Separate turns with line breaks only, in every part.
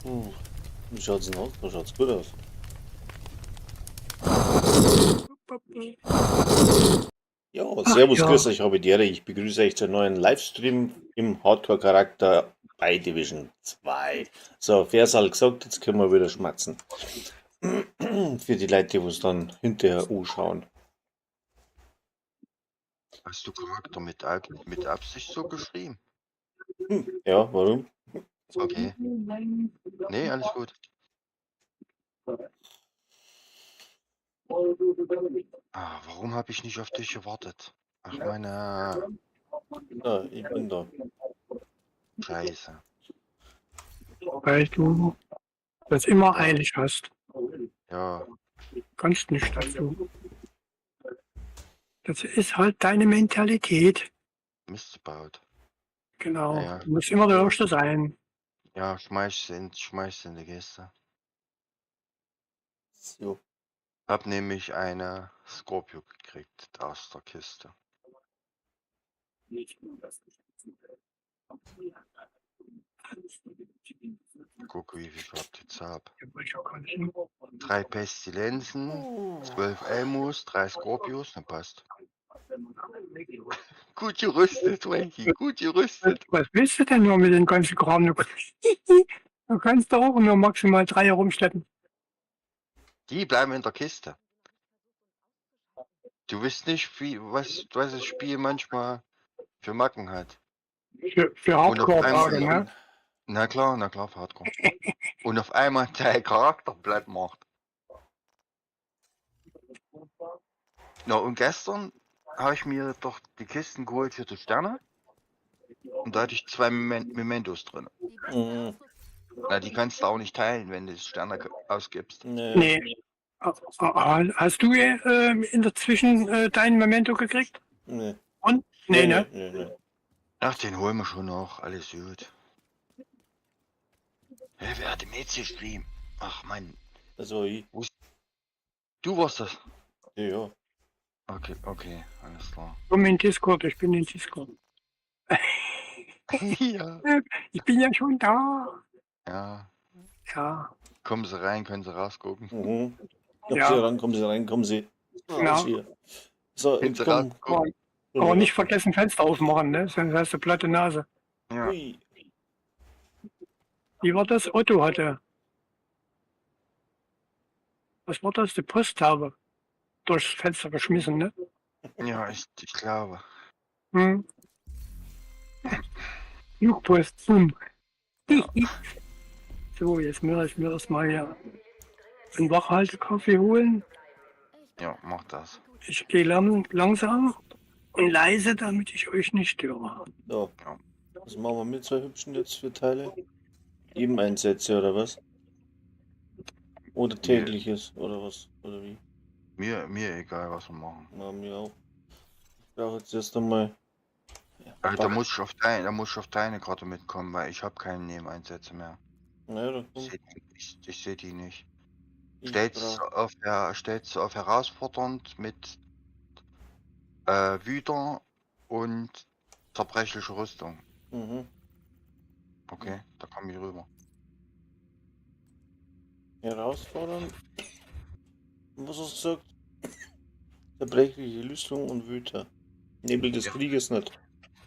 Hm. Wie schaut's denn aus? Da schaut's gut aus. Ja,
Ach
servus,
ja,
grüß euch, Habediere. Ich begrüße euch zur neuen Livestream im Hardcore-Charakter bei Division 2. So, Versal gesagt, jetzt können wir wieder schmatzen. Für die Leute, die es dann hinterher anschauen.
Hast du Charakter mit Absicht so geschrieben?
Ja, warum?
Okay. Nee, alles gut. Warum habe ich nicht auf dich gewartet? Ach, meine
Ja, ich bin da.
Scheiße.
weil du das immer
Ja,
eilig hast.
ja,
Kannst nicht dazu. Das ist halt deine Mentalität.
Mist gebaut.
Genau.
Ja,
Du musst immer der Erste sein.
ja, schmeiß in die Kiste.
So.
Hab nämlich eine Scorpio gekriegt aus der Kiste. Guck, wie viel ich überhaupt jetzt hab. 3 Pestilenzen, 12 Elmus, 3 Scorpios, ne passt. Gut gerüstet, Frankie, gut gerüstet.
Was willst du denn nur mit dem ganzen Kram? Du kannst doch auch nur maximal 3 herumschleppen.
Die bleiben in der Kiste. Du weißt nicht, was das Spiel manchmal für Macken hat.
Für
Und auf
Hardcore-Tage,
einmal,
ne?
na klar, für Hardcore. Und auf einmal der Charakter platt macht. Na, und gestern habe ich mir doch die Kisten geholt für die Sterne. Und da hatte ich 2 Mementos drin.
Mhm.
Na, die kannst du auch nicht teilen, wenn du Sterne ausgibst.
Nee.
Nee. Hast du in der Zwischen dein Memento gekriegt?
Nee.
Und? Nee, ne?
Nee.
Ach, den holen wir schon noch, alles gut. Hey, wer hat ihm jetzt geschrieben? Ach Mann,
Also ich.
du warst das.
Ja.
Okay, alles klar.
Komm in Discord, ich bin in Discord.
Ja.
Ich bin ja schon da.
Ja.
Ja,
Kommen Sie rein, können Sie rausgucken.
Mhm.
ja,
Kommen Sie rein, kommen Sie raus
genau.
hier. So,
Können Sie
komm.
rausgucken.
Aber nicht vergessen, Fenster aufmachen, ne? Sonst hast du platte Nase.
Ja.
Ui.
Wie war das? Otto hatte. Was war das? Die Posthabe. Durchs Fenster geschmissen, ne?
Ja, ich glaube.
Hm. Flugpost.
Ja.
So, jetzt muss ich mir erstmal hier einen Wachhaltekaffee holen.
Ja, mach das.
Ich gehe langsam und leise, damit ich euch nicht störe.
So.
Ja.
Was machen wir mit zwei hübschen jetzt für Teile? Eben-Einsätze oder was? Oder tägliches oder was? Oder wie?
Mir egal, was wir machen.
Na, mir auch. Ich brauche jetzt erst einmal.
Also, da muss ich auf deine Karte mitkommen, weil ich habe keine Nebeneinsätze mehr.
Na ja,
Ich seh die nicht.
ich
Stell's
brauche.
auf herausfordernd mit Wüter und zerbrechliche Rüstung.
Mhm.
Okay, da komme ich rüber.
Herausfordern. Was hast du gesagt? Zerbrechliche Rüstung und Wüter. Nebel des Krieges nicht.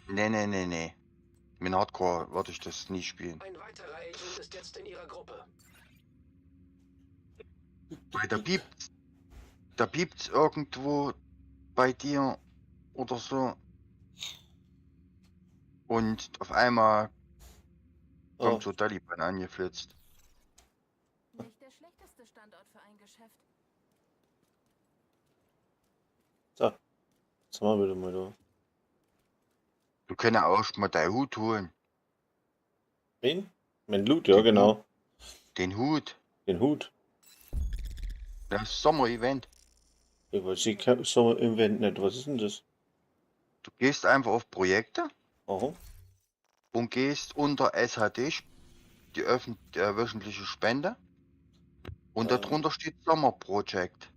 Nee. Mit Hardcore würde ich das nie spielen.
Ein weiterer Agent ist jetzt in ihrer Gruppe.
Weil da piept's irgendwo bei dir oder so. Und auf einmal kommt so Taliban angeflitzt.
Nicht der schlechteste Standort für ein Geschäft.
So, jetzt machen wir wieder mal da.
Du kannst auch mal deinen Hut holen.
Wen? Mein Loot, ja genau.
Den Hut.
Den Hut.
Das Sommer-Event.
Ich weiß, ich kann so im Event nicht. Was ist denn das?
Du gehst einfach auf Projekte
Aha.
und gehst unter SHD, die wöchentliche Spende. Und darunter steht Sommerprojekt.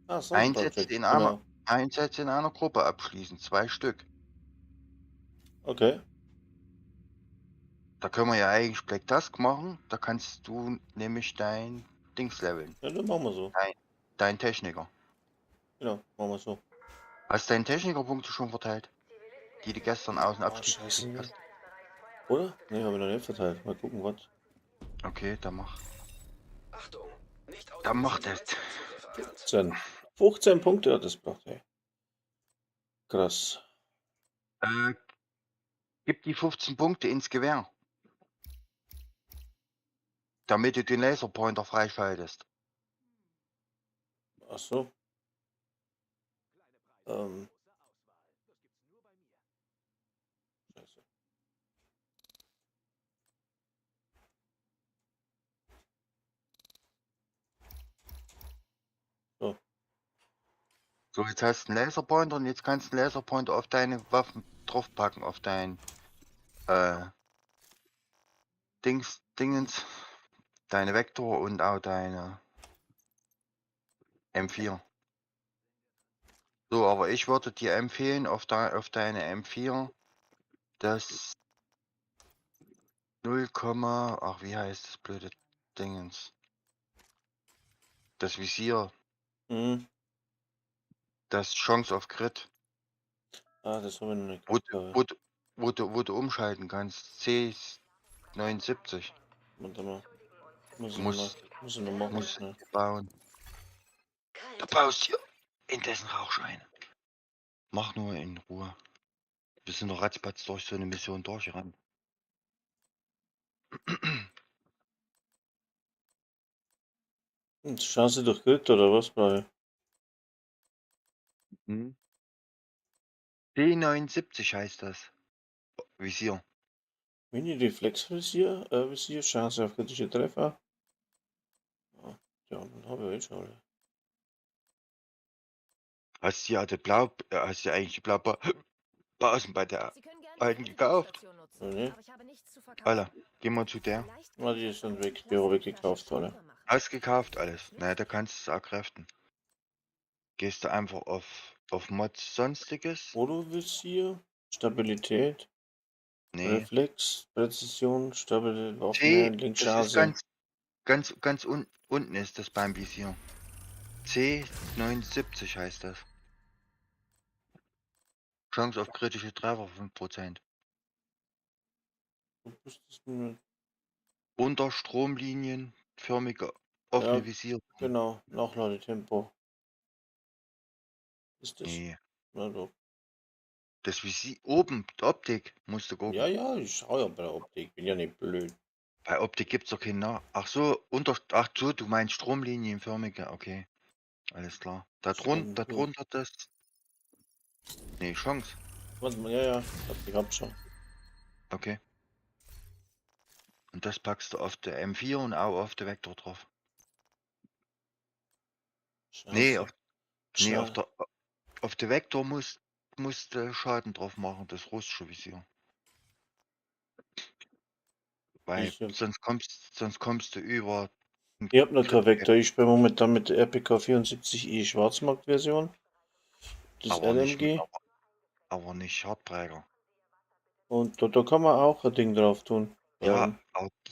Sommerproject, genau.
Einsätze in einer Gruppe abschließen, 2 Stück.
Okay.
Da können wir ja eigentlich Black Task machen. Da kannst du nämlich dein Dings leveln.
Ja, dann machen wir so.
Dein Techniker.
Genau, machen wir so.
Hast du deinen Technikerpunkte schon verteilt? Die du gestern aus dem
Oh,
Abstieg
scheiße.
gekriegt hast?
Oder? Ne, habe ich noch nicht verteilt. Mal gucken, was.
Okay, dann mach.
Achtung, nicht
Dann mach
autorisierte
das.
Netzwerkzugriffe erkannt.
15 Punkte hat das gebracht, ey. Krass.
Gib die 15 Punkte ins Gewehr. Damit du den Laserpointer freischaltest.
Ach so. Ähm. Scheiße. So.
So, jetzt hast du einen Laserpointer und jetzt kannst du einen Laserpointer auf deine Waffen draufpacken, auf dein Dingens, deine Vektor und auch deine M4. So, aber ich würde dir empfehlen, auf deine M4 das 0, ach wie heißt das blöde Dingens? Das Visier,
Mhm.
das Chance auf Crit,
Ah, das haben wir noch nicht
wo,
gehabt. aber-
wo, wo du umschalten kannst. C79.
Warte mal. Muss
Du
ich noch machen.
musst
Ne?
bauen. Du baust hier indessen Rauchscheine. Mach nur in Ruhe. Wir sind noch ratzfatz durch so eine Mission durchgerannt.
Chance durch Grid oder was, bei?
Hm? D79 heißt das. Visier.
Mini-Reflex-Visier, Visier, Chance auf kritische Treffer. Ah, ja, dann habe ich schon alle.
Hast du ja hast du eigentlich die Blaupausen bei der
Sie können gerne die
alten gekauft?
Fertigstation nutzen,
Nee.
aber ich habe nichts zu verkaufen.
Alle. Geh mal zu der.
Vielleicht
Ah, die
können wir
sind
von
weg,
einer
die habe ich
Plastikflasche
gekauft, alle.
Struktur machen.
Hast gekauft alles. Na, da kannst du es auch kräften. Gehst du einfach auf Mods Sonstiges?
Fotovisier, Stabilität,
Nee.
Reflex, Präzision, Stabilität,
C,
Waffenhandling,
das ist
Chance.
ganz unten ist das beim Visier. C79 heißt das. Chance auf kritische Treffer 5%.
Du müsstest mir-
Unter stromlinienförmige offene
Ja,
Visier.
genau, Nachladetempo. Ist das?
Nee.
Na doch.
Das Visier oben, die Optik, musst du gucken.
Ja, ja, ich schaue ja bei der Optik, bin ja nicht blöd.
Bei Optik gibt's doch keinen Ach so, du meinst stromlinienförmige, okay. Alles klar.
Schon gut.
Darunter das. Nee, Chance.
Warte mal, ja, ja, ich hab schon.
Okay. Und das packst du auf der M4 und auch auf der Vektor drauf. Nee,
Chance.
nee,
Chance.
auf der Vektor musst du Schaden drauf machen, das russische Visier. Weil
Ich hab,
sonst kommst du über den
ich hab noch kein
Crit.
Vektor. Ich bin momentan mit der RPK 74i Schwarzmarkt-Version. Das
Aber nicht,
LMG.
aber nicht Hardträger.
Und da kann man auch ein Ding drauf tun.
Ja,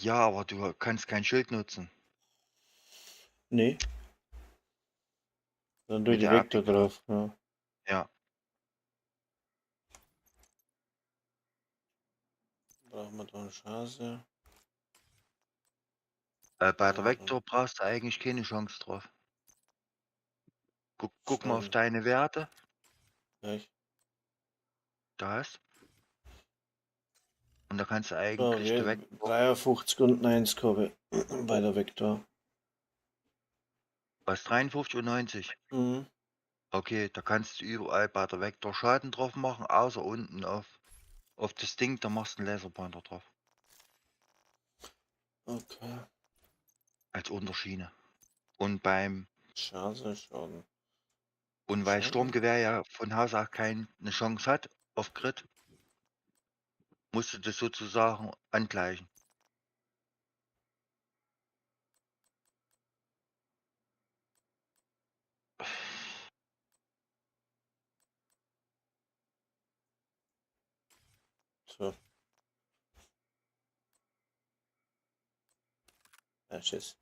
aber du kannst kein Schild nutzen.
Nee, dann tue ich
Mit
die
der
Vektor
APK.
drauf. Ja.
Ja.
Brauchen wir da eine Chance.
Bei der
Ja,
Vektor brauchst du eigentlich keine Chance drauf. Guck mal auf
Schaden.
deine Werte.
Gleich.
Da hast. Und da kannst du
So,
eigentlich
wir, 53 und 1 habe ich bei der Vektor.
was 53 und 90.
Mhm.
Okay, da kannst du überall bei der Vektor Schaden drauf machen, außer unten auf das Ding, da machst du einen Laserpointer drauf.
Okay.
Als Unterschiene. Und beim
Chance, Schaden.
Und weil
Schaden.
Sturmgewehr ja von Haus aus keine Chance hat auf Crit, musst du das sozusagen angleichen.
So. Tschüss.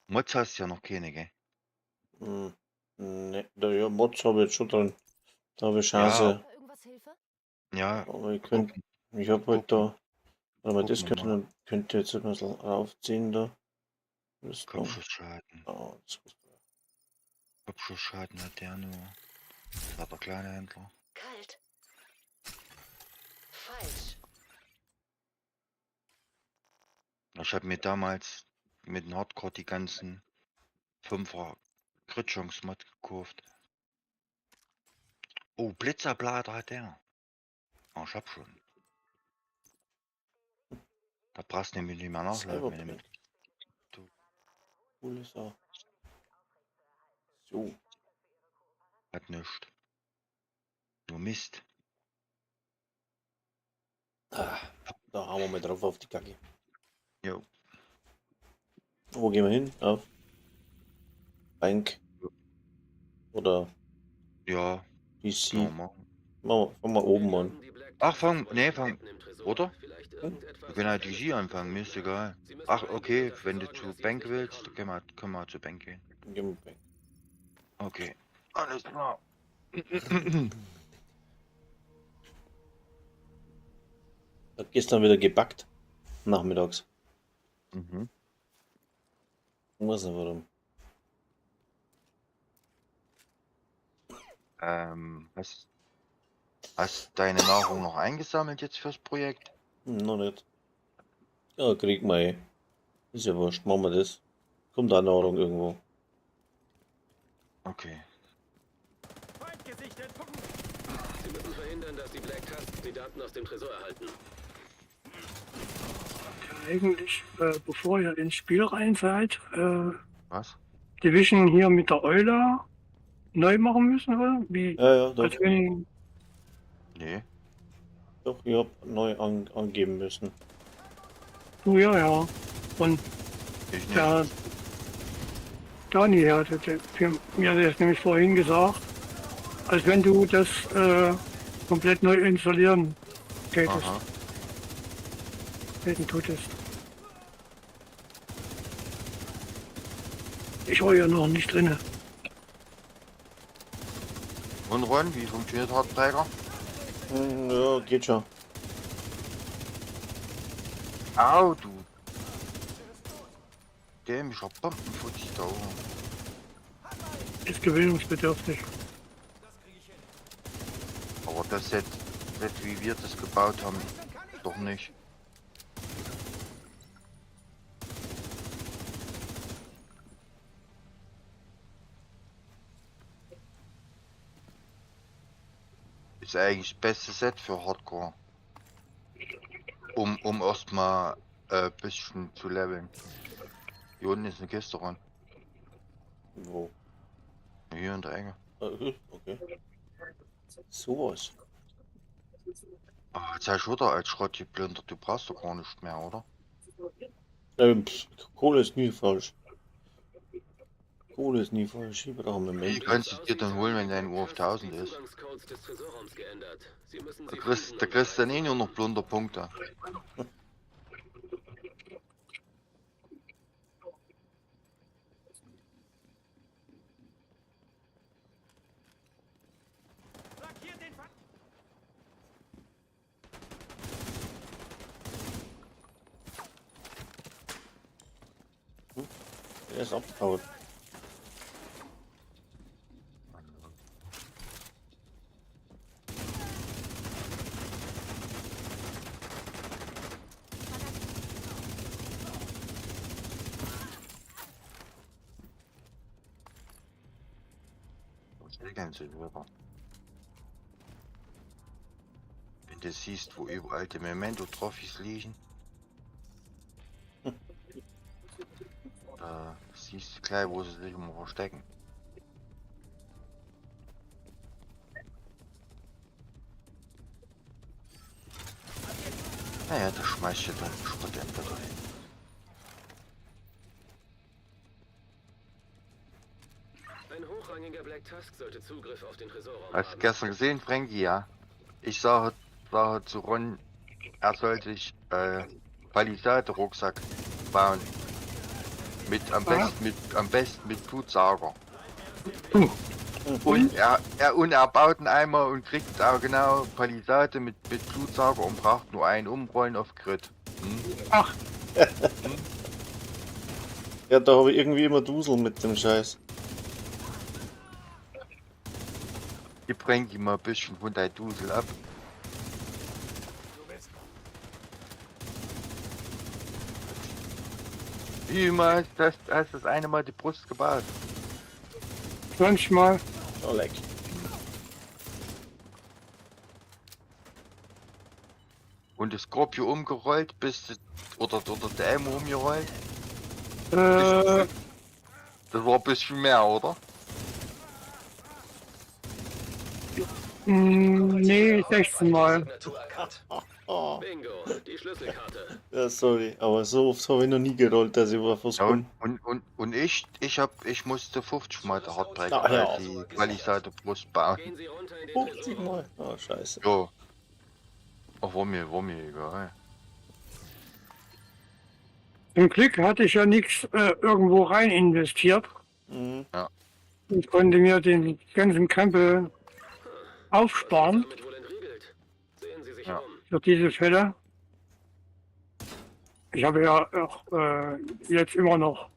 Mods hast du ja noch keine, gell?
Ne, ja, Mods habe ich jetzt schon drin. Da habe ich Chance.
Oder irgendwas Hilfe?
Ja,
Aber ich könnte,
gucken,
ich habe halt da, aber das
gucken wir mal.
könnte jetzt ein bisschen raufziehen da. Rüstung.
Kopfschussschaden.
Oh, das muss
Kopfschussschaden hat der nur. Das war der kleine Händler.
Kalt. Falsch.
Ich habe mir damals mit dem Hardcore die ganzen 5er Crit-Chance-Mod gekauft. Oh, Blitzerblader hat der. Oh, ich hab schon. Da brauchst du nämlich nicht mehr nachladen, wenn du mit.
coole Sache. So.
Hat nichts. Nur Mist.
Ah, da hauen wir mal drauf auf die Kacke.
Jo.
Wo gehen wir hin? Auf Bank. Oder
Ja,
PC.
können wir machen.
Fangen wir oben an.
Ach, fang. Oder? Wir können halt die Ski anfangen, mir ist egal. Ach, okay, wenn du zu Bank willst, dann können wir zur Bank gehen.
Gehen wir Bank.
Okay. Alles klar.
Hat gestern wieder gebackt. Nachmittags.
Mhm.
Ich weiß nicht warum.
Hast deine Nahrung noch eingesammelt jetzt fürs Projekt?
Noch nicht. Ja, krieg mal. Ist ja wurscht. Machen wir das. Kommt da Nahrung irgendwo.
Okay.
Sie müssen verhindern, dass die Black Tusks die Daten aus dem Tresor erhalten.
Eigentlich, bevor ihr ins Spiel rein seid,
Was?
Division hier mit der Euler neu machen müssen, oder? Wie,
Ja, doch.
als wenn,
Nee.
Doch, ich hab neu angeben müssen.
du, ja. Und
Ich nicht.
der Dani hat mir das nämlich vorhin gesagt, als wenn du das komplett neu installieren tätest,
Aha.
täten tutest. Ich war ja noch nicht drinne.
Und Ron, wie funktioniert Hardträger?
Ja, geht schon.
Au, du. Dämlicher Bombenfutzi da oben.
Ist gewöhnungsbedürftig.
Aber das Set, wie wir das gebaut haben, doch nicht. Ist eigentlich das beste Set für Hardcore. Um erstmal ein bisschen zu leveln. Hier unten ist eine Kiste ran.
Wo?
Hier in der Ecke.
Okay. Sowas.
Aber jetzt hast du wieder als Schrott geplündert, du brauchst doch gar nicht mehr, oder?
Kohle ist nie falsch. Kohle ist nie falsch. Ich brauche einen
Die
Moment.
kannst du dir dann holen, wenn dein Uhr auf 1000 ist.
Zugangscodes des Tresorraums geändert. Sie müssen
Da
sie
kriegst
finden,
du dann eh nur noch Plunderpunkte.
Er ist abgehauen. Wenn du siehst, wo überall die Memento-Trophys liegen, da siehst du gleich, wo sie sich immer verstecken. Naja, da schmeißt du dann Schrottämter dahin.
Ein hochrangiger Black Tusk sollte Zugriff auf den Tresorraum
Hast du
haben.
gestern gesehen, Frankie, ja? Ich sage zu Ron, er soll sich Palisade-Rucksack bauen. Mit am besten mit Blutsauger. Und er baut einen Eimer und kriegt auch genau Palisade mit Blutsauger und braucht nur einen Umrollen auf Grid.
Ach,
Ja, da habe ich irgendwie immer Dusel mit dem Scheiß.
Ich bring ihm mal ein bisschen von deinem Dusel ab. Wie mal hast das eine Mal die Brust gebaut?
20 Mal.
Oh, leck.
Und das Scorpio umgerollt, oder der Elmo umgerollt?
Äh,
Das war ein bisschen mehr, oder?
nee, 16 Mal.
Signatur erkannt.
Oh,
Bingo, die Schlüsselkarte.
ja, sorry, aber so oft habe ich noch nie gerollt, dass ich was
Ja,
komme.
und ich musste 50 Mal der Hardtrack
Ach, hör auf.
die Palisade Brust bauen.
Gehen Sie runter in den
50
Tresor.
Mal. Oh, scheiße.
Ja. Ach, war mir egal.
Zum Glück hatte ich ja nichts irgendwo rein investiert
Mhm.
und konnte mir den ganzen Krempel aufsparen
Damit wohl entriegelt. Sehen Sie sich
Ja.
um.
für diese Fälle. Ich habe ja auch jetzt immer noch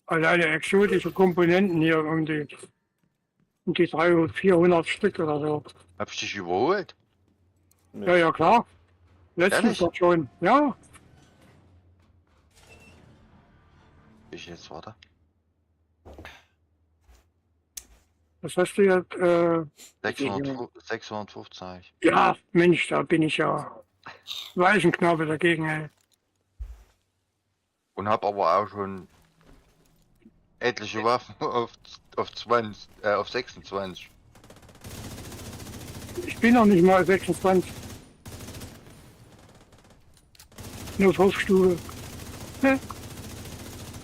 alleine exotische Komponenten hier um die 300, 400 Stück oder so.
Hab ich dich überholt?
Ja, ja, klar. Letztens
Ehrlich?
doch schon. Ja,
Ich jetzt, warte.
das hast du jetzt.
650 hab ich.
Ja, Mensch, da bin ich ja Weichenknabe dagegen. Ey.
Und hab aber auch schon etliche Waffen auf 26.
Ich bin noch nicht mal 26. Nur auf Hofstube. Ne?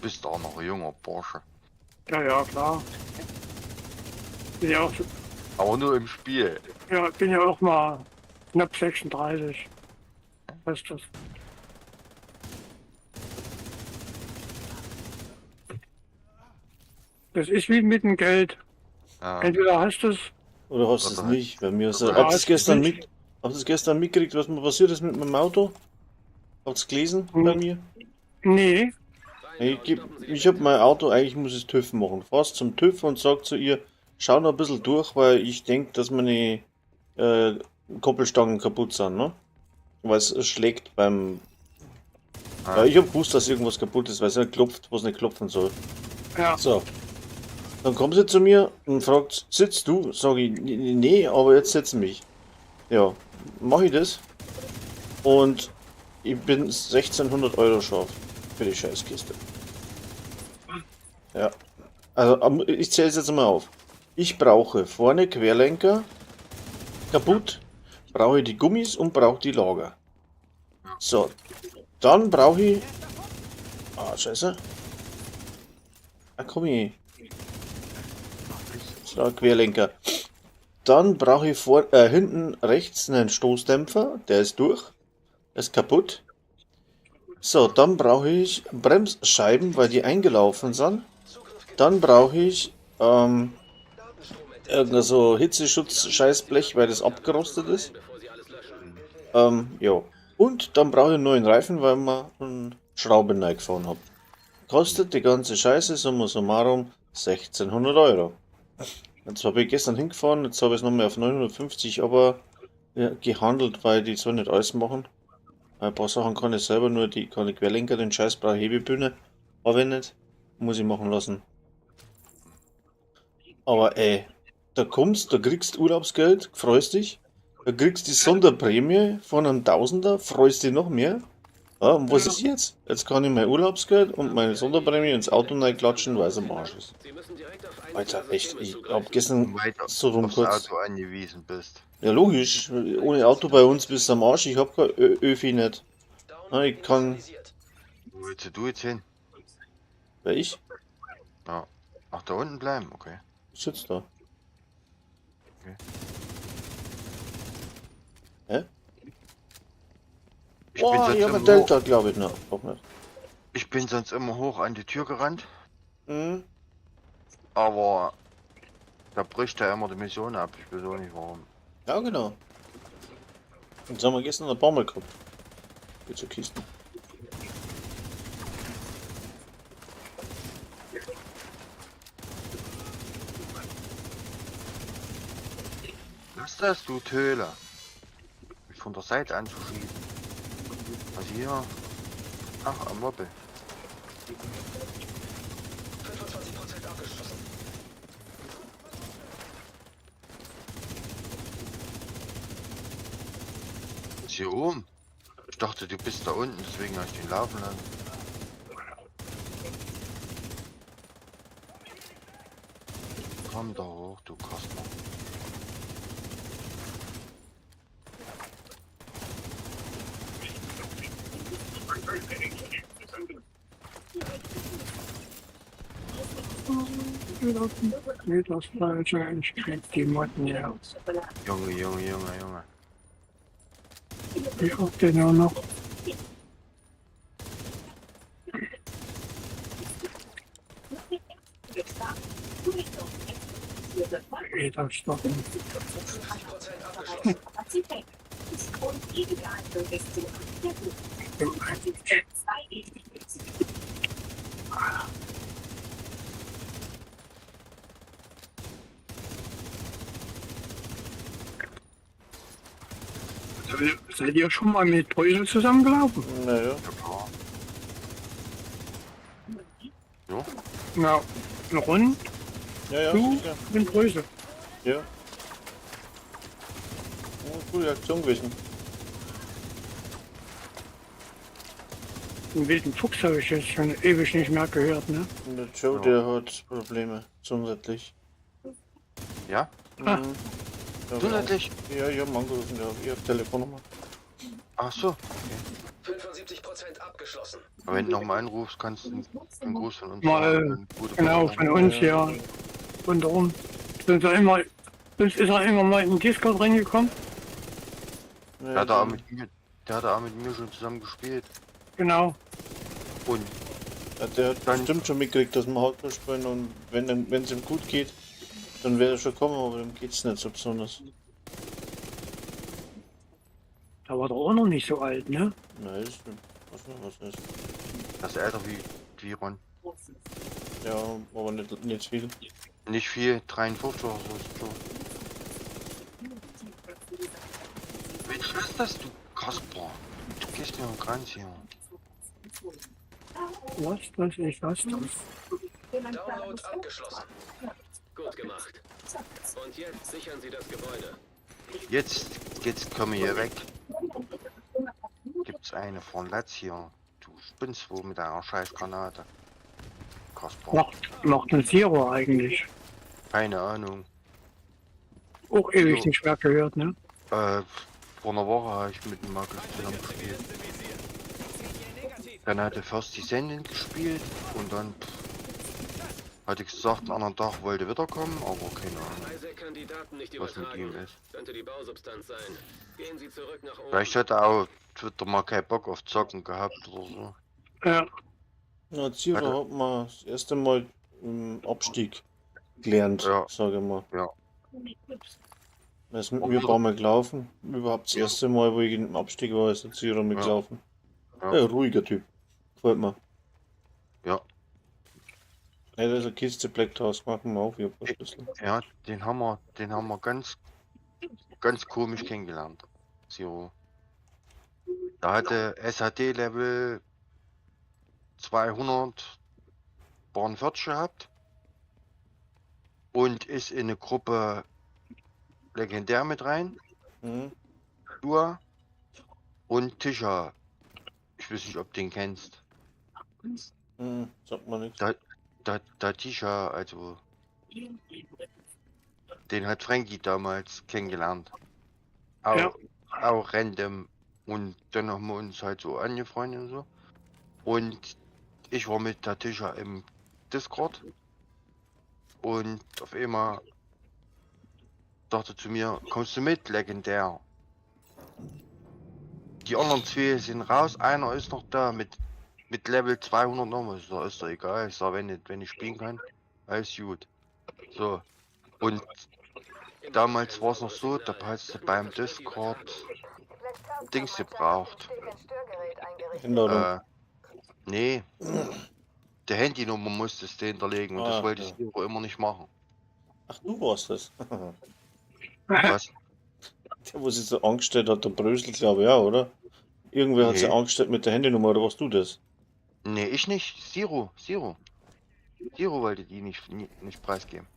Bist auch noch ein junger Bursche.
Ja, ja, klar. Bin ja auch,
Aber nur im Spiel.
ja, bin ja auch mal knapp 36. Was ist das? Das ist wie mit dem Geld.
Ja.
Entweder hast du es,
Oder hast du es
Oder
nicht? Bei mir ist
Oder
habt ihr
hast
es gestern
du's
mit, habt ihr es gestern mitgekriegt, was mir passiert ist mit meinem Auto? Habt ihr es gelesen bei mir?
nee,
Ich habe mein Auto, eigentlich muss ich TÜV machen. Fahrst zum TÜV und sag zu ihr, schau noch ein bisschen durch, weil ich denke, dass meine Koppelstangen kaputt sind, ne? Weil es schlägt beim. Ja, ich hab gewusst, dass irgendwas kaputt ist, weil es ja klopft, was nicht klopfen soll.
ja,
So. Dann kommt sie zu mir und fragt, sitzt du? Sag ich, nee, aber jetzt setz mich. Ja, mache ich das. Und ich bin 1600 Euro scharf für die Scheißkiste. Ja. Also, ich zähle es jetzt mal auf. Ich brauche vorne Querlenker kaputt, brauche die Gummis und brauche die Lager. So, dann brauche ich. Ah, scheiße. Da komme ich. So, Querlenker. Dann brauche ich hinten rechts einen Stoßdämpfer, der ist durch, ist kaputt. So, dann brauche ich Bremsscheiben, weil die eingelaufen sind. Dann brauche ich irgendein so Hitzeschutz-Scheißblech, weil das abgerostet ist.
Bevor Sie alles löschen.
Ja. Und dann brauche ich einen neuen Reifen, weil man einen Schrauben reingefahren habe. Kostet die ganze Scheiße summa summarum 1600 Euro. Jetzt habe ich gestern hingefahren, jetzt habe ich es nochmal auf 950, aber ja, gehandelt, weil die so nicht alles machen. Ein paar Sachen kann ich selber, nur die kann ich Querlenker, den Scheiß brauche ich Hebebühne. Aber wenn nicht, muss ich machen lassen. Aber da kommst, da kriegst Urlaubsgeld, freust dich. Da kriegst die Sonderprämie von einem Tausender, freust dich noch mehr. Ja, und was ist jetzt? Jetzt kann ich mein Urlaubsgeld und meine Sonderprämie ins Auto reinklatschen, weil es am Arsch ist.
Sie müssen direkt auf eine
Alter,
dieser
echt,
Systeme
ich
zugreifen.
hab gestern
Weiter
so
aufs
rumkurz.
Auto angewiesen bist.
Ja, logisch. Ohne Auto bei uns bist du am Arsch. Ich hab kein Öfi nicht. Ja, ich kann.
Wo willst du jetzt hin?
Wer ich?
Ja. Ach, da unten bleiben, okay.
Ich sitz da.
Okay.
Hä?
Ich bin
Oh,
sonst
ich habe
immer
Delta, glaube ich, noch. Auch nicht.
Ich bin sonst immer hoch an die Tür gerannt,
Mhm.
aber da bricht er immer die Mission ab. Ich weiß auch nicht warum.
Ja, genau. Jetzt haben wir gestern eine Baumel gehabt. Mit so Kisten.
Was das, du Töle? Mich von der Seite anzuschießen. Was hier? Ach, am Mobbel.
25% abgeschossen.
Ist hier oben? Ich dachte, du bist da unten, deswegen habe ich den laufen lassen. Komm da hoch, du Kasper.
Nee, das Falsche, ich krieg die Motten ja.
Junge, Junge, Junge, Junge.
Ich hab den ja noch. Geht das doch nicht.
50% abgeschlossen.
Seid ihr schon mal mit Brösel zusammengelaufen?
Naja.
Ja, klar. Jo?
Na, rund,
Ja, ja,
du
sicher.
mit Brösel.
Ja. Oh, coole Aktion gewesen.
Den wilden Fuchs habe ich jetzt schon ewig nicht mehr gehört, ne?
Und der Joe,
Ja.
der hat Probleme. Zusätzlich.
Ja?
Ah.
Mhm. Ja,
Zusätzlich?
Ja, ich hab ihn angerufen, ja. Ich hab Telefonnummer.
Ach so.
75% abgeschlossen.
Aber wenn du nochmal anrufst, kannst du einen Gruß von uns
Mal,
sagen. und gute
Genau,
Besserung.
von uns hier. Und darum sind wir immer, sonst ist er immer mal in den Discord reingekommen.
Ja,
Der hat da auch mit mir schon zusammen gespielt.
Genau.
Und
ja, der hat
Dann-
bestimmt schon mitgekriegt, dass wir Hardcore spielen und wenn es ihm gut geht, dann wird er schon kommen, aber ihm geht's nicht so besonders.
Da war doch auch noch nicht so alt, ne?
Nein, ist nicht. Was ist?
das ist älter wie Ron.
Ja, aber nicht viel.
Nicht viel, 53 oder so ist so. Mensch, was ist das, du Kasper? Du gehst mir am Kranz hier.
Was? Das ist was?
Download abgeschlossen. Gut gemacht. Und jetzt sichern Sie das Gebäude.
Jetzt komme ich hier weg. Gibt's eine von Let's hier. Du spinnst wo mit einer scheiß Granate. Kasper.
Macht ein Zero eigentlich.
Keine Ahnung.
Auch ewig
Jo.
nicht mehr gehört, ne?
Vor einer Woche habe ich mit dem Markus zusammen gespielt. Dann hat er first die Sendung gespielt und dann hatte ich gesagt, einen anderen Tag wollte wiederkommen, aber keine Ahnung,
Isaac kann die Daten nicht
was mit
übertragen.
ihm ist.
Könnte die Bausubstanz sein. Gehen Sie zurück nach oben.
Vielleicht hat er auch Twitter mal keinen Bock auf Zocken gehabt oder so.
Ja.
Na, Zero
Warte.
hat man das erste Mal im Abstieg gelernt,
Ja.
sage ich mal.
Ja.
Er ist mit mir ein paar Mal gelaufen. Überhaupt das erste Mal, wo ich im Abstieg war, ist der Zero mitgelaufen.
Ja.
Ja, ruhiger Typ. Gefällt mir.
Ja.
Ja, da ist eine Kiste Black House, machen wir auf, ich hab einen Schlüssel.
Ja, den haben wir ganz komisch kennengelernt. Zero. Da hatte SHD Level 240 gehabt und ist in eine Gruppe legendär mit rein.
Mhm.
Ua und Tisha. Ich weiß nicht, ob du den kennst.
Mhm. Sagt man nichts.
Da Tisha, also den hat Frankie damals kennengelernt.
Ja.
Auch random. Und dann haben wir uns halt so angefreundet und so. Und ich war mit der Tisha im Discord. Und auf einmal dachte zu mir, kommst du mit, legendär? Die anderen zwei sind raus, einer ist noch da mit Level 200 nochmal. Ist doch egal. Ich sag, wenn ich spielen kann, alles gut. So. Und damals war es noch so, da hast du beim Discord Dings gebraucht.
Änderung.
Nee, die Handynummer musstest du hinterlegen und das
Ah,
wollte
ja.
ich Siro immer nicht machen.
Ach, du warst das.
Was?
Der, wo sich so angestellt hat, der Brösel, glaube ich, ja, oder? Irgendwer hat sich
Nee.
angestellt mit der Handynummer, oder warst du das?
Nee, ich nicht. Siro. Siro wollte die nicht preisgeben.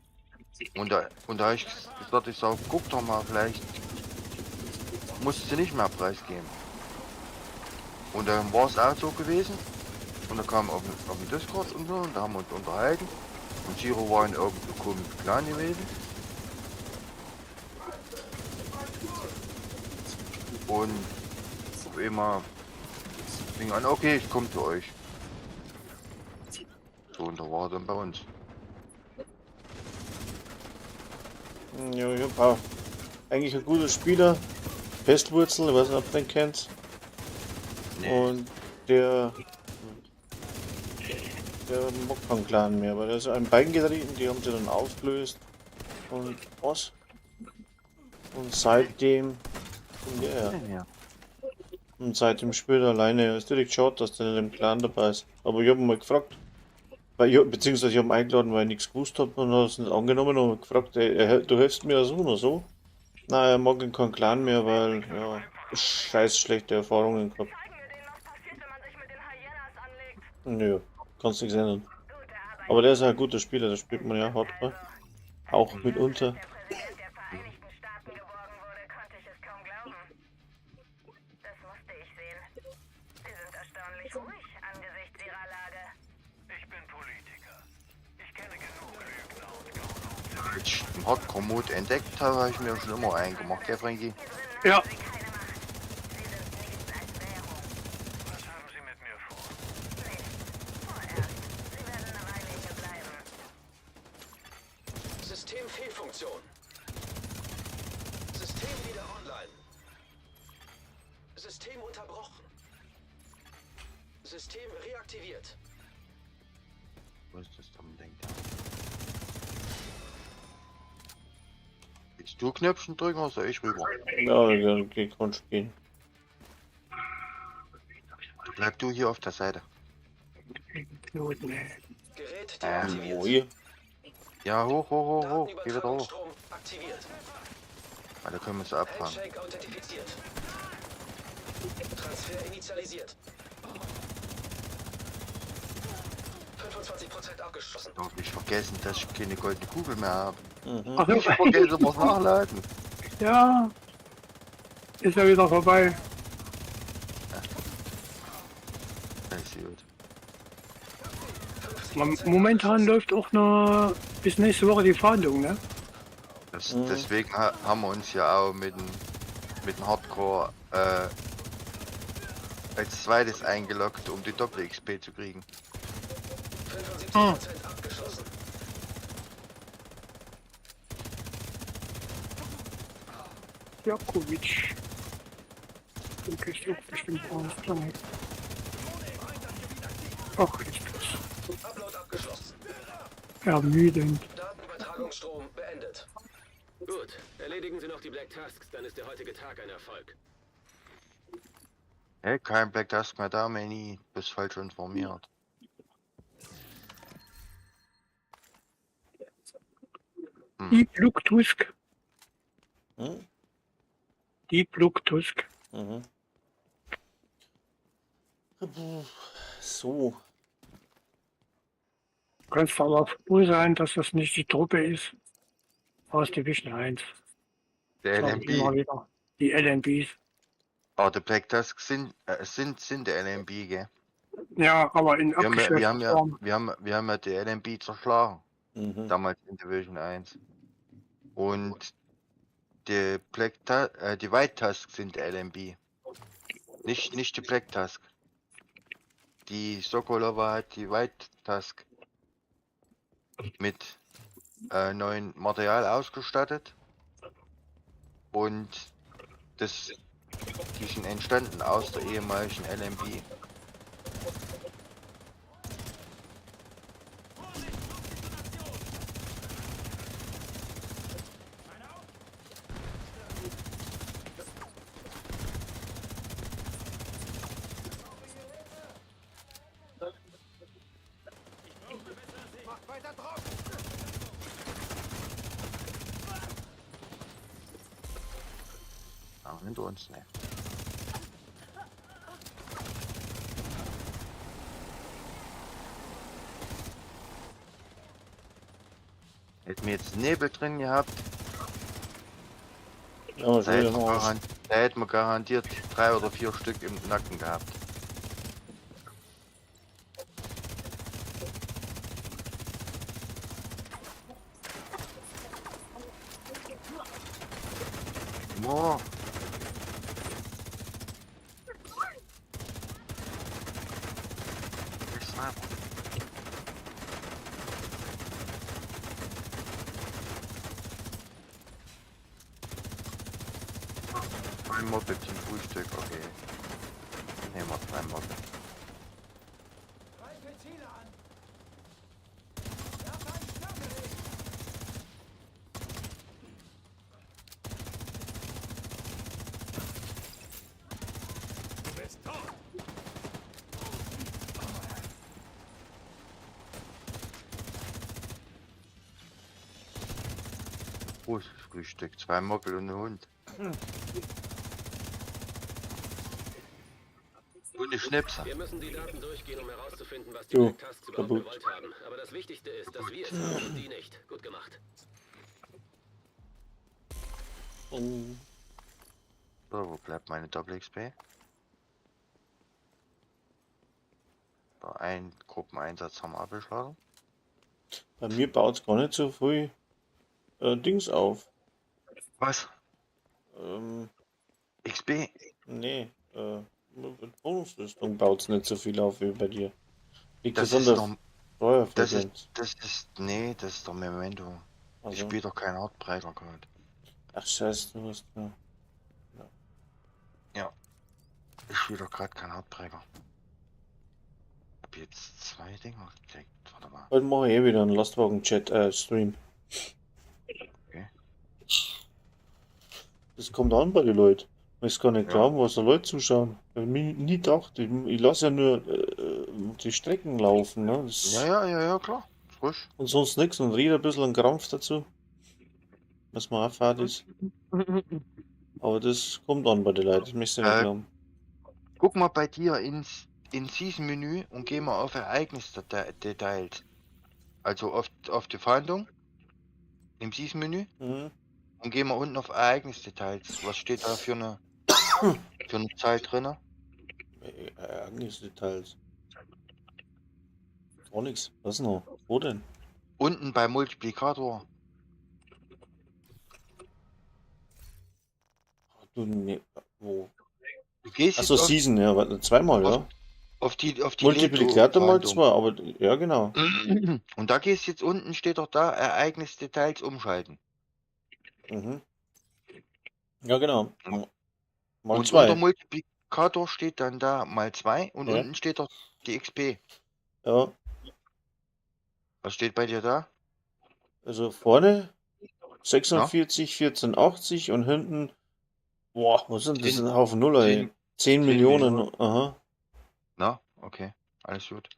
Und da habe ich gesagt, ich sag, guck doch mal, vielleicht musst du nicht mehr preisgeben. Und dann war es auch so gewesen. Und da kam auf dem Discord und so, und da haben wir uns unterhalten. Und Siro war in irgendeinem komischen Clan gewesen. Und auf einmal fing an, okay, ich komme zu euch. So, und da war er dann bei uns.
Ja, ich hab auch eigentlich ein guter Spieler. Pestwurzel, ich weiß nicht, ob du den kennst. Und der mag keinen Clan mehr, weil der ist einem beigetreten, die haben sie dann aufgelöst. Und was? Und seitdem. Ja. Und seitdem spielt er alleine. Ist direkt schade, dass der nicht im Clan dabei ist. Aber ich habe ihn mal gefragt. Beziehungsweise ich habe ihn eingeladen, weil ich nichts gewusst habe und hat es nicht angenommen und hab gefragt, ey, du hilfst mir so oder so. Nein, er mag in keinen Clan mehr, weil, ja, scheiß schlechte Erfahrungen gehabt. Nö, kannst nichts ändern. Aber der ist ein guter Spieler, da spielt man ja Hardcore. Auch mitunter.
Als ich den Hardcore-Mode entdeckt habe, habe ich mir schon immer einen gemacht, gell, Frankie?
Ja,
Systemfehlfunktion. System wieder online. System unterbrochen. System reaktiviert.
Was ist das dann denkt? Willst du Knöpfchen drücken oder soll ich rüber?
Ja, ich kann spielen.
Bleib du hier auf der Seite.
Idioten, ey.
Gerät
Wo
deaktiviert.
hier?
Ja, hoch. Geh wieder hoch.
Datenübertragungsstrom aktiviert.
Da können wir es abfangen.
Handshake authentifiziert. Transfer initialisiert. 25% abgeschlossen.
Darf nicht vergessen, dass ich keine goldene Kugel mehr habe.
Mhm.
Ach
Ich
so,
vergesse was nachladen.
ja, ist ja wieder vorbei.
Ist gut.
Momentan läuft auch noch bis nächste Woche die Fahndung, ne?
Deswegen haben wir uns ja auch mit dem Hardcore als zweites eingeloggt, um die Doppel-XP zu kriegen.
75% abgeschlossen.
Jakovic. Du kriegst auch bestimmt raus. Ach, ist das
Upload abgeschlossen.
ermüdend.
Datenübertragungsstrom beendet. Gut, erledigen Sie noch die Black Tasks, dann ist der heutige Tag ein Erfolg.
Hey, kein Black Task mehr da, Manny. Bist falsch informiert.
Deep Look Tusk.
Hm?
Deep Look Tusk.
Mhm. So.
Kannst aber froh sein, dass das nicht die Truppe ist aus Division 1.
Der
Sag ich immer
LMB.
wieder. Die LNBs.
Oh, die Black Tasks sind der LMB, gell?
Ja, aber in
Wir haben
abgeschwächter Form.
ja die LMB zerschlagen.
Mhm.
Damals in Division 1. Und die die White Task sind der LMB. Nicht die Black Task. Die Sokolova hat die White Task mit neuem Material ausgestattet. Und Die sind entstanden aus der ehemaligen LMB. Aber hinter uns, ne. Hätten wir jetzt Nebel drin gehabt,
Ja,
da
schon wieder
hätten, wir
mal aus.
da hätten wir garantiert 3 oder 4 Stück im Nacken gehabt. Boah. Ich sag, ein Moped zum Frühstück, okay. Nehmen wir 2 Moped. Frühstück, 2 Moped und ein Hund. Und eine Schnipse.
Wir müssen die Daten durchgehen, um herauszufinden, was die
Jo,
Black Tusks überhaupt
kaputt.
gewollt haben. Aber das Wichtigste ist, dass wir es haben und die nicht. Gut gemacht.
Und
So, wo bleibt meine Doppel XP? So, einen Gruppeneinsatz haben wir abgeschlossen.
bei mir baut es gar nicht so früh Dings auf.
Was? XP?
Nee, mit Bonusrüstung baut es nicht so viel auf wie bei dir. Liegt
Das
das an
ist
der
noch.
Steuerfrequenz?
Nee, das ist doch Memento. Ich
Also,
spiele doch keinen Heartbreaker gerade.
ach scheiße, du hast ja.
Ja. Ich spiele doch gerade keinen Heartbreaker. Ich hab jetzt 2 Dinger gekriegt. Warte mal.
Heute mache ich eh wieder einen Lastwagen-Chat-Stream.
Okay.
Das kommt an bei den Leuten. Ich kann nicht
Ja.
glauben, was da Leute zuschauen. Ich hab mir nie gedacht. Ich lasse ja nur die Strecken laufen. Ne?
Ja, klar. Frisch.
Und sonst nichts und rede ein bisschen einen Krampf dazu. Was man auch fad ist. Aber das kommt an bei den Leuten. Das möchte ich nicht glauben.
Guck mal bei dir ins Season-Menü und geh mal auf Ereignisdetails. Also auf die Fahndung im Season-Menü
Mhm.
und geh mal unten auf Ereignisdetails. Was steht da für eine Zeit drin?
Ereignisdetails. Auch nichts. Was noch? Wo denn?
Unten bei Multiplikator.
Du, nee, wo?
Du gehst
Achso,
jetzt
Season, ja, warte, zweimal,
auf-
ja.
auf die
Multiplikator mal
Leto-Fahndung.
2, aber ja, genau.
Und da gehst jetzt unten, steht doch da, Ereignisdetails umschalten.
Mhm. Ja, genau.
Und
Mal
und unter
2.
Multiplikator steht dann da mal 2 und
Ja.
unten steht doch die XP.
Ja,
Was steht bei dir da?
also vorne 46, 1480 und hinten, boah, was sind das?
10
Ein Haufen Nuller, ey. 10
10
Millionen.
Millionen.
Aha.
Na, okay, alles gut.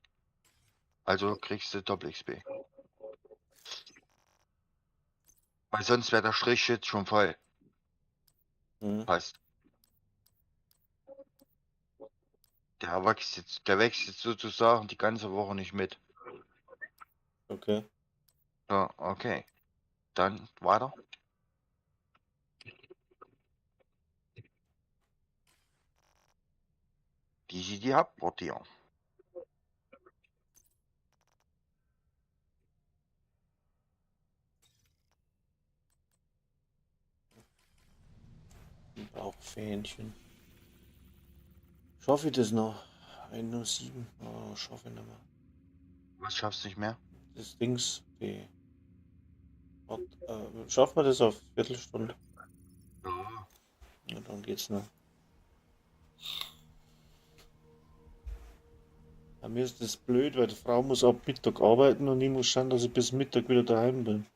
Also kriegst du Doppel XP. Weil sonst wäre der Strich jetzt schon voll.
Mhm.
Passt. Der wächst jetzt sozusagen die ganze Woche nicht mit.
Okay.
Ja, okay. Dann weiter. Die Hauptquartier.
Auch Fähnchen. Schaffe ich das noch? 107. Oh, schaffe ich nicht mehr.
Was schaffst du nicht mehr?
Das Dings, schaffen wir das auf Viertelstunde?
Ja.
Ja, dann geht's noch. Ja, mir ist das blöd, weil die Frau muss ab Mittag arbeiten und ich muss schauen, dass ich bis Mittag wieder daheim bin.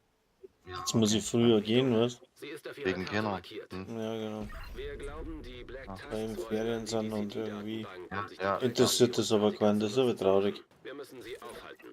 Jetzt muss ich früher gehen, was?
Sie ist auf Ihrer
Wegen
Karte
Kinder.
markiert.
Hm?
Ja, genau.
Wir glauben, die Black
Ach,
weil im
Tusk
Ferien
wollen an
sind
die
und
DCD-Datenbank,
irgendwie
um sich die
ja.
interessiert das aber keinen, das ist aber traurig.
Wir müssen sie aufhalten.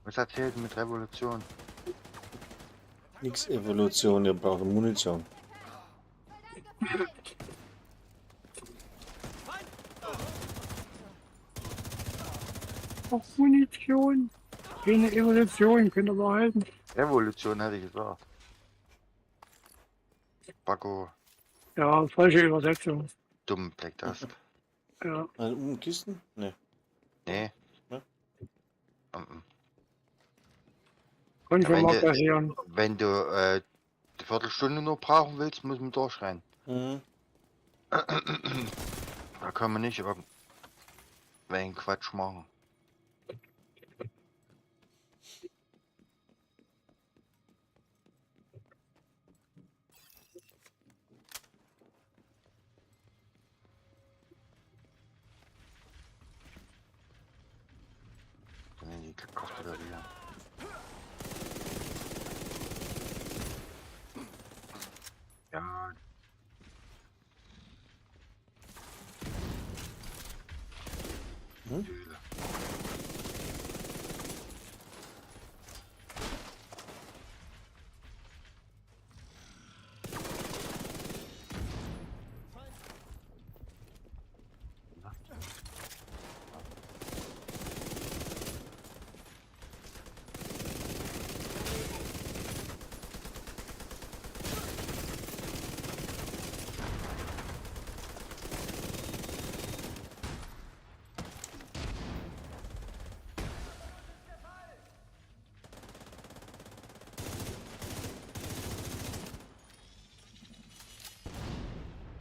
Was erzählt mit Revolution?
Nix Evolution, ihr braucht Munition.
Auch Munition. Keine Evolution, könnt ihr behalten.
Revolution hätte ich gesagt. Paco,
Ja, falsche Übersetzung.
dumm Black Tusk.
Ja.
Also, Kisten? Ne.
Nee.
Ja.
Mhm.
Kann
Ja,
schon
wenn
mal
du-
passieren.
Wenn du eine Viertelstunde nur brauchen willst, muss man durchrennen.
Mhm.
Da kann man nicht irgendwelchen Quatsch machen. Dann in die Kaffereria. Ja.
Hm?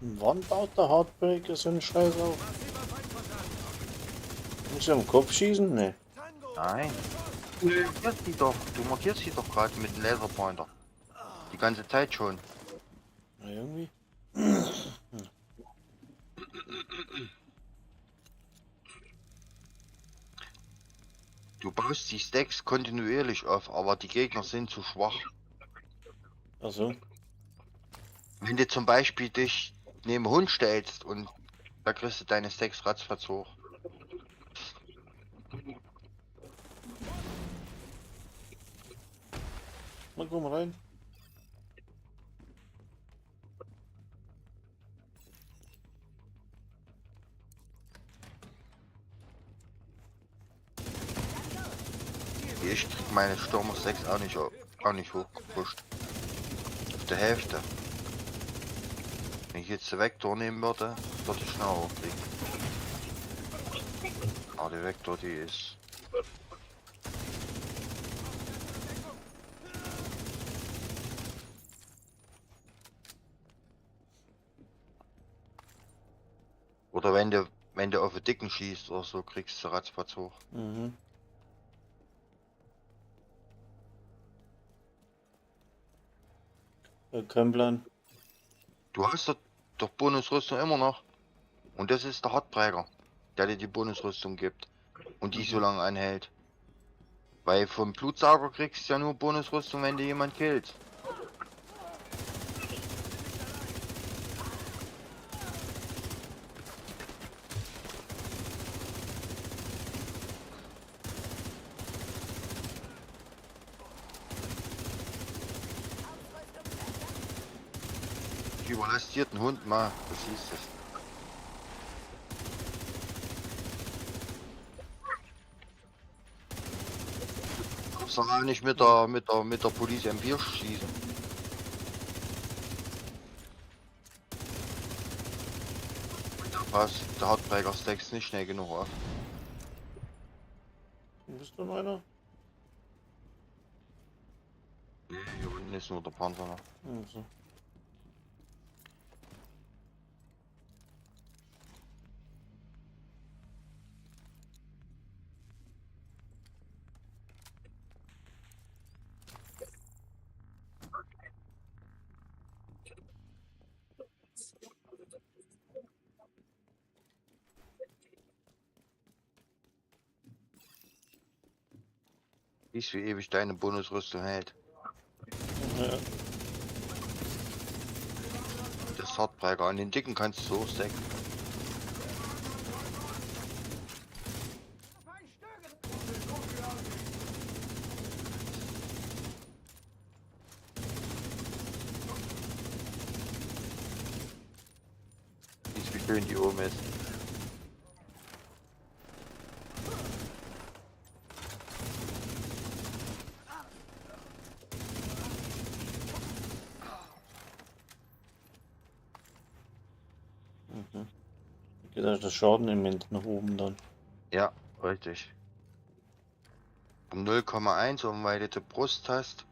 Wann baut der Heartbreaker so einen Scheiß auf? Muss ich am Kopf schießen? Ne.
Nein. Du markierst die doch. Du markierst sie doch gerade mit dem Laserpointer. Die ganze Zeit schon.
Na, irgendwie.
Du baust die Stacks kontinuierlich auf, aber die Gegner sind zu schwach.
Also,
Wenn du zum Beispiel dich neben Hund stellst und da kriegst du deine Stacks ratzfatz hoch.
mal komm rein.
Ich krieg meine Stürmer 6 auch nicht hochgepusht. Auf der Hälfte. Wenn ich jetzt den Vektor nehmen würde ich schneller hochkriegen. Aber der Vektor, die ist... Oder wenn du auf den Dicken schießt oder so, kriegst du ratzfatz hoch.
Mhm. Kein Plan.
Du hast doch Bonusrüstung immer noch. Und das ist der Hardbreaker, der dir die Bonusrüstung gibt. Und die so lange anhält. Weil vom Blutsauger kriegst du ja nur Bonusrüstung, wenn du jemand killt. Ich überlasse dir den Hund mal, du siehst es. Soll auch nicht mit der Police am Bier schießen. Passt, der Hardbreaker stackt nicht schnell genug auf.
Bist du noch einer?
Nee, hier unten ist nur der Panzer noch.
Also.
Siehst wie ewig deine Bonusrüstung hält.
Ja.
Das Hardbreaker an den dicken kannst du so stacken. Siehst wie schön die oben ist.
Mhm. Geht also der Schaden nach oben dann.
Ja, richtig. Um 0,1, und weil du die Brust hast,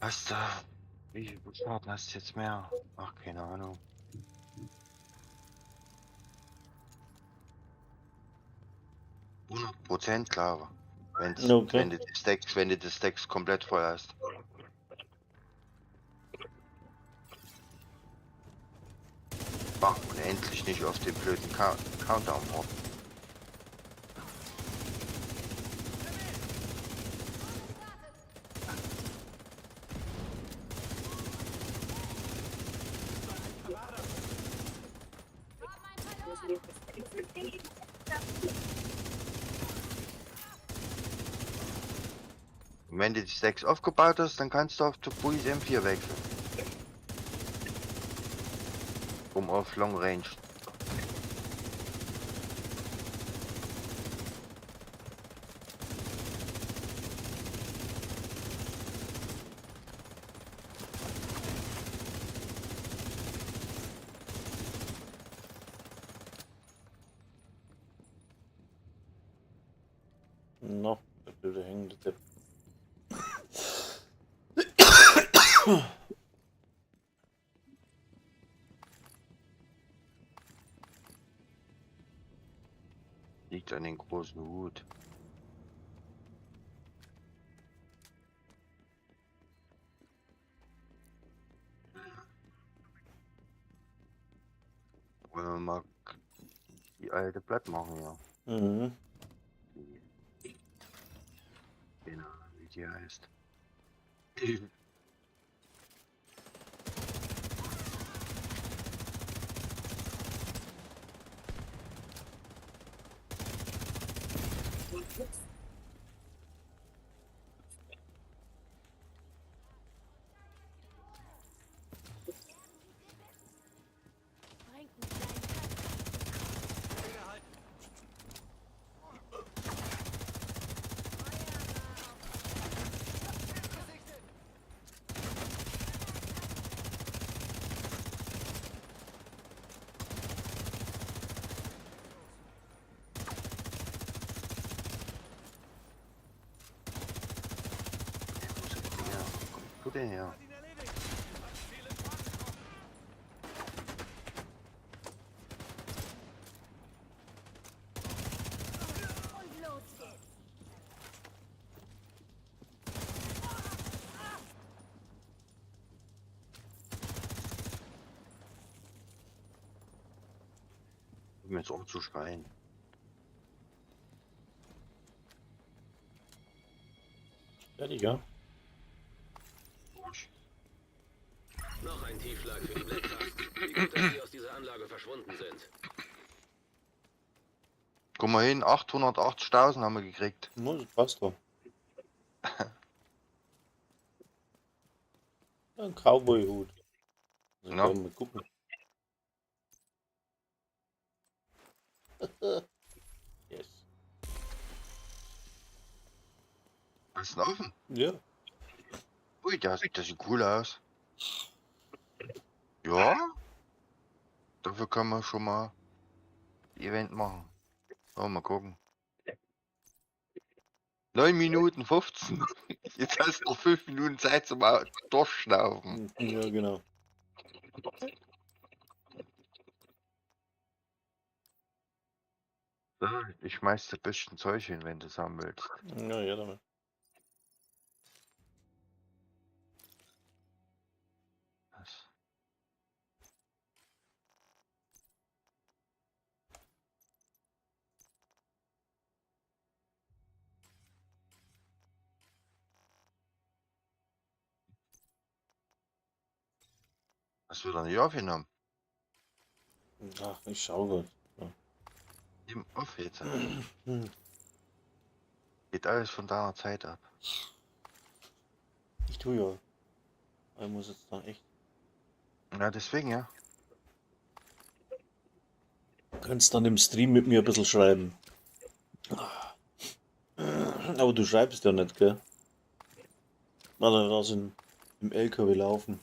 hast du... Wie viel Schaden hast du jetzt mehr? Ach, keine Ahnung. Prozent, glaube ich.
Okay.
Wenn du die Stacks komplett voll hast. Ach, und endlich nicht auf den blöden Countdown warten. Und wenn du die Stacks aufgebaut hast, dann kannst du auf die Buis M4 wechseln. Um auf Long Range.
Noch, der blöde hängende Depp.
Liegt an den großen Hut. Wollen wir mal die alte Blatt machen, ja.
Mhm.
Genau, wie die heißt.
Bringt einen kleinen
Ja, guck den her.
und los geht's.
Um jetzt auch zu schreien.
Fertig, ja?
Noch ein Tiefschlag für die Blackcraft. Wie gut, dass sie aus dieser Anlage verschwunden sind.
Guck mal hin, 880.000 haben wir gekriegt.
No, das passt doch. Ein Cowboy-Hut. Also,
Ja.
mal gucken. Yes.
Was ist denn offen?
Ja.
Ui, das sieht cool aus. Ja? Dafür können wir schon mal Event machen. Mal gucken. 9 Minuten 15. Jetzt hast du noch 5 Minuten Zeit zum Durchschnaufen.
Ja, genau.
So, ich schmeiß dir ein bisschen Zeug hin, wenn du es haben willst.
Ja, ja, damit.
Das- Hast du da nicht aufgenommen?
Ach, ich schau
Nimm auf jetzt.
grad.
Geht alles von deiner Zeit ab.
Ich tu ja. Ich muss jetzt dann echt.
Ja, deswegen ja.
Kannst dann im Stream mit mir ein bisschen schreiben. Aber du schreibst ja nicht, gell? Oder das im LKW laufen.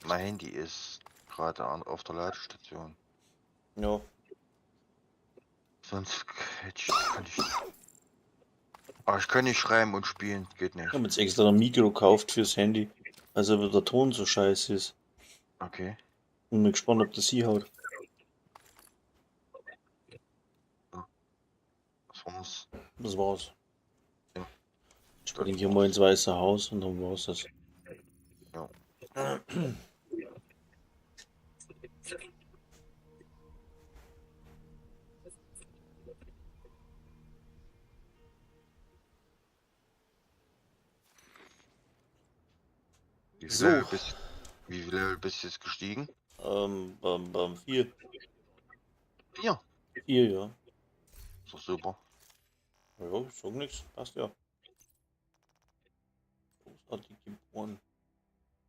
Mein Handy ist gerade auf der Ladestation.
Ja.
Sonst kann ich. Aber ich kann nicht schreiben und spielen, geht
Ich
nicht.
habe jetzt extra ein Mikro gekauft fürs Handy. Also weil der Ton so scheiße ist.
Okay.
Bin mal gespannt, ob das hier haut.
Was war's?
Das war's.
Ja.
Ich bringe hier mal ins Weiße Haus und dann war's das.
Ja.
So.
Wie viel Level bist du jetzt gestiegen?
4.
4.
4, ja.
Ist doch super.
Ja, ich sag nichts. Passt ja. Großartig geboren.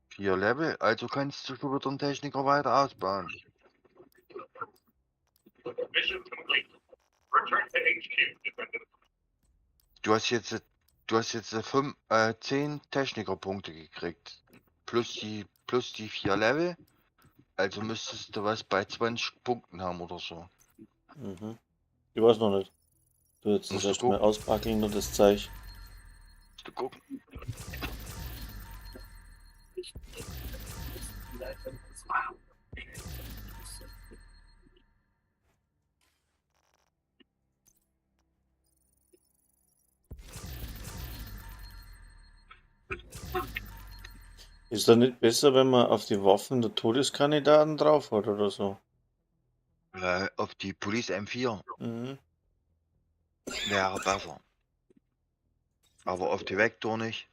4 Level, also kannst du schon wieder einen Techniker weiter ausbauen. Du hast jetzt 10 Technikerpunkte gekriegt. Plus die 4 Level. Also müsstest du was bei 20 Punkten haben oder so.
Mhm. Ich weiß noch nicht. Du jetzt das
Musst du
erstmal
gucken.
auspacken und das Zeug.
Musst du gucken.
Ist das nicht besser, wenn man auf die Waffen der Todeskandidaten drauf hat oder so?
Auf die Police M4
Mhm.
wäre besser. Aber auf die Vector nicht.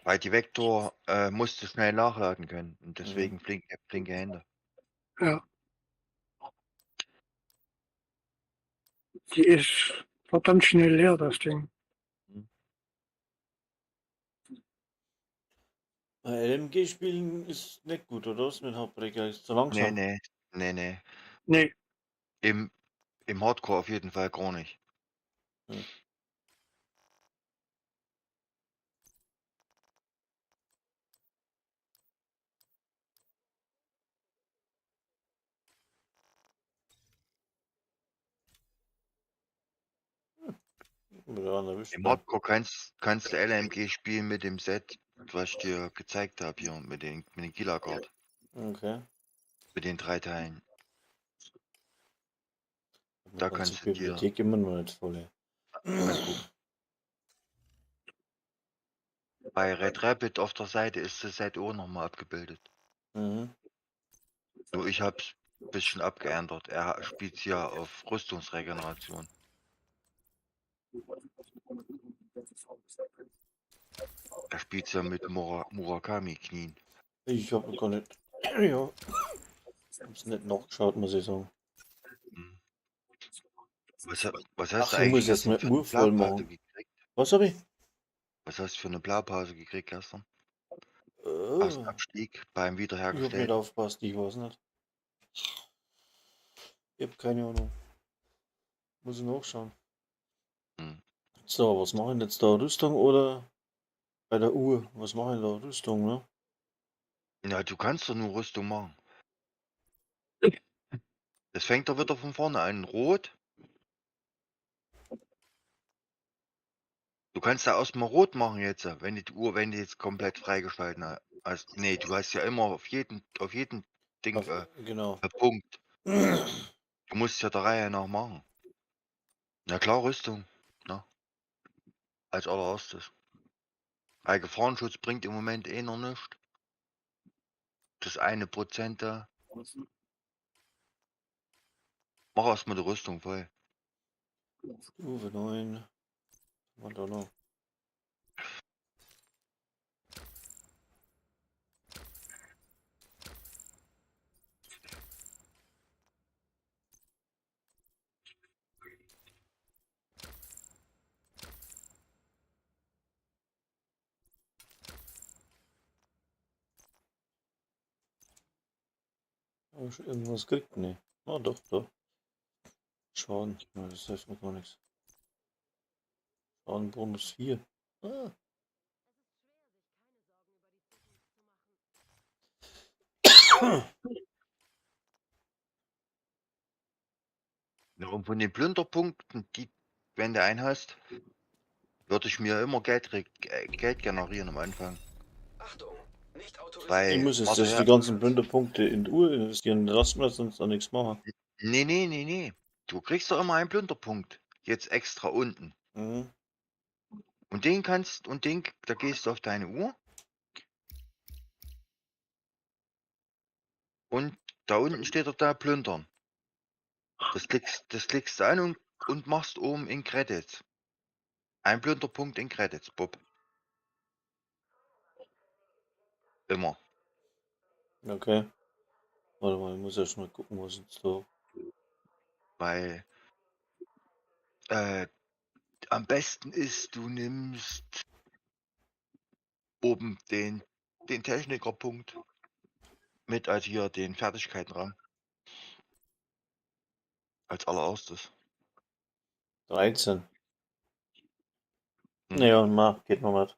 Weil die Vector musst du schnell nachladen können. Und deswegen flinke Hände.
Ja. Die ist verdammt schnell leer, das Ding.
Bei LMG spielen ist nicht gut, oder? Das mit Hauptbrecher ist zu
Nee,
langsam.
nee.
Nee,
Im Hardcore auf jeden Fall gar nicht.
Hm. Ja, erwischt
Im
bei.
Hardcore kannst du LMG spielen mit dem Set, was ich dir gezeigt habe hier, mit den Killer Guard,
Okay.
mit den 3 Teilen.
Da
Da
kannst die
kannst du dir
Bibliothek immer noch nicht voll.
angucken. Bei Red Rapid auf der Seite ist das Set auch nochmal abgebildet.
Mhm.
Nur ich hab's ein bisschen abgeändert. Er spielt ja auf Rüstungsregeneration. Er spielt ja mit Murakami-Knien.
Ich habe gar nicht. Ja. Hab's nicht nachgeschaut, muss ich sagen.
Hm. Was hast
Ach,
du
ich muss
eigentlich
jetzt
gestern
mal
für eine
Uhr voll
Blaupause
machen.
gekriegt?
Was habe ich?
Was hast du für eine Blaupause gekriegt gestern? Aus dem
Äh,
Abstieg beim
ich habe nicht
Wiederhergestellten?
aufgepasst, ich weiß nicht. Ich habe keine Ahnung. Muss ich nachschauen.
Hm.
So, was machen wir jetzt da? Rüstung oder bei der Uhr? Was machen wir da? Rüstung, ne?
Ja, du kannst doch nur Rüstung machen. Das fängt doch wieder von vorne an. Rot. Du kannst ja erstmal rot machen jetzt, wenn die Uhr, wenn du jetzt komplett freigeschalten hast. Nee, du hast ja immer auf jeden Ding,
Genau.
Punkt. Du musst ja der Reihe nach machen. Na klar, Rüstung. Ne? Als allererstes. Weil Gefahrenschutz bringt im Moment eh noch nichts. Das 1% da. Mach erstmal die Rüstung voll.
Stufe 9. Was da noch? Hab ich irgendwas gekriegt? Nee. Ah, doch, doch. Schaden. Ja, das hilft mir gar nichts. Schaden Bonus 4. Ah.
Ja, und von den Plünderpunkten, die, wenn du einen hast, würde ich mir immer Geld generieren am Anfang.
Achtung, nicht autorisiert.
Ich
Weil,
muss jetzt
warte
die
her.
ganzen Plünderpunkte in die Uhr investieren. Lass mir sonst noch nichts machen.
Nee. Du kriegst doch immer einen Plünderpunkt. Jetzt extra unten.
Mhm.
Und da gehst du auf deine Uhr. Und da unten steht doch da Plündern. Das klickst du an und machst oben in Credits. Ein Plünderpunkt in Credits, Bob. Immer.
Okay. Warte mal, ich muss erst mal gucken, was jetzt da.
Weil am besten ist, du nimmst oben den Technikerpunkt mit, als hier den Fertigkeitenrang. Als allererstes.
13.
Hm.
Naja, und mal, geht noch was.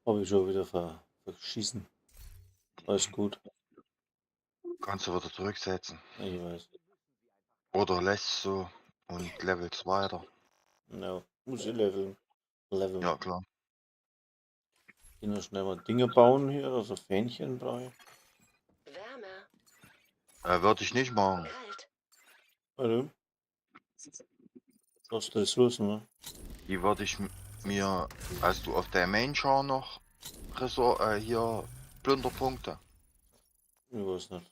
Hab ich schon wieder verschießen. Alles gut.
Kannst du wieder zurücksetzen.
Ich weiß.
Oder lässt so und levelst weiter.
Ja, muss ich leveln.
Ja, klar.
Hier noch schnell mal Dinge bauen hier, also Fähnchen brauche ich.
Wärme,
Würde ich nicht machen.
kalt.
Warte. Du hast Ressourcen, ne?
Die würde ich mir, hast du auf der Main-Char noch hier Plünderpunkte?
Ich weiß nicht.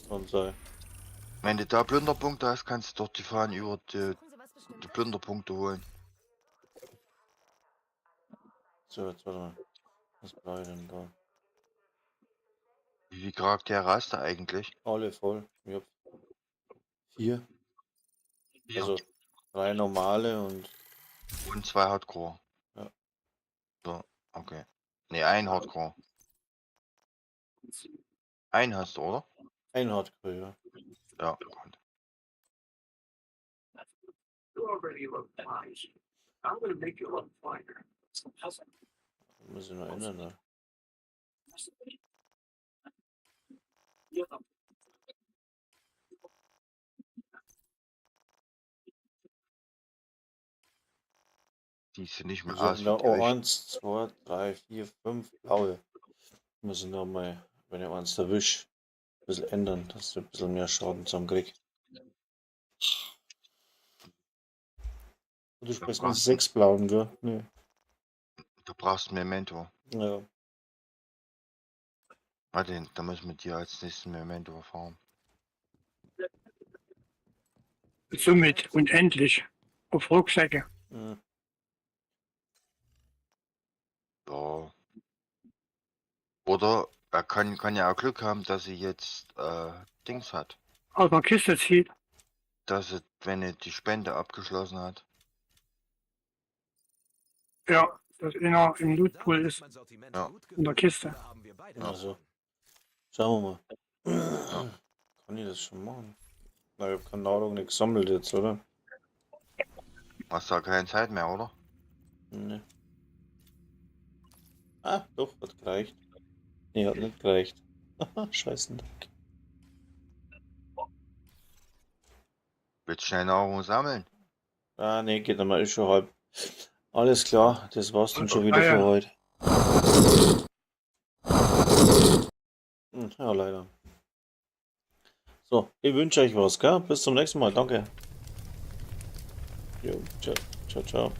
Kann sein.
Wenn du da Plünderpunkte hast, kannst du dort die Fahnen über die
Suchen Sie was Bestimmtes?
Plünderpunkte holen.
So, jetzt warte mal. Was brauche ich denn da?
Wie viele Charaktere hast du eigentlich?
Alle voll. Ich hab 4.
Vier.
Also 3 normale und
Und 2 Hardcore.
Ja.
So, okay. Ne, ein Hardcore. Einen hast du, oder?
ein Hardcore, ja.
Ja, gut.
Muss ich noch ändern, ne?
Die sind nicht mehr
Also
aus
in
wie
der
die Wäsche.
1, 2, 3, 4, 5 blaue. Muss ich noch mal, wenn ich eins erwische, ein bisschen ändern, dass ich ein bisschen mehr Schaden zusammen krieg. Du sprichst mit 6 blauen, gell? Nee.
Du brauchst ein Memento.
Ja.
Warte, da müssen wir dir als nächstes Memento fahren.
Somit unendlich auf Rucksäcke.
Mhm.
Ja. Oder er kann ja auch Glück haben, dass sie jetzt Dings hat.
Aus einer Kiste zieht.
Dass sie, wenn er die Spende abgeschlossen hat.
Ja, dass einer im Lootpool ist.
Ja.
In der Kiste.
Also, schauen wir mal.
Ja.
Kann ich das schon machen? Na, ich hab keine Ahnung, nichts gesammelt jetzt, oder?
Hast da keine Zeit mehr, oder?
Ne. Ah, doch, hat gereicht. Nee, hat nicht gereicht. Scheißen Dreck.
Willst schnell Nahrung sammeln?
Ah, nee, geht einmal, ist schon halb. Alles klar, das war's dann schon wieder
Ah,
für
ja.
heute. Ja, leider. So, ich wünsche euch was, gell? Bis zum nächsten Mal, danke. Jo, ciao, ciao, ciao.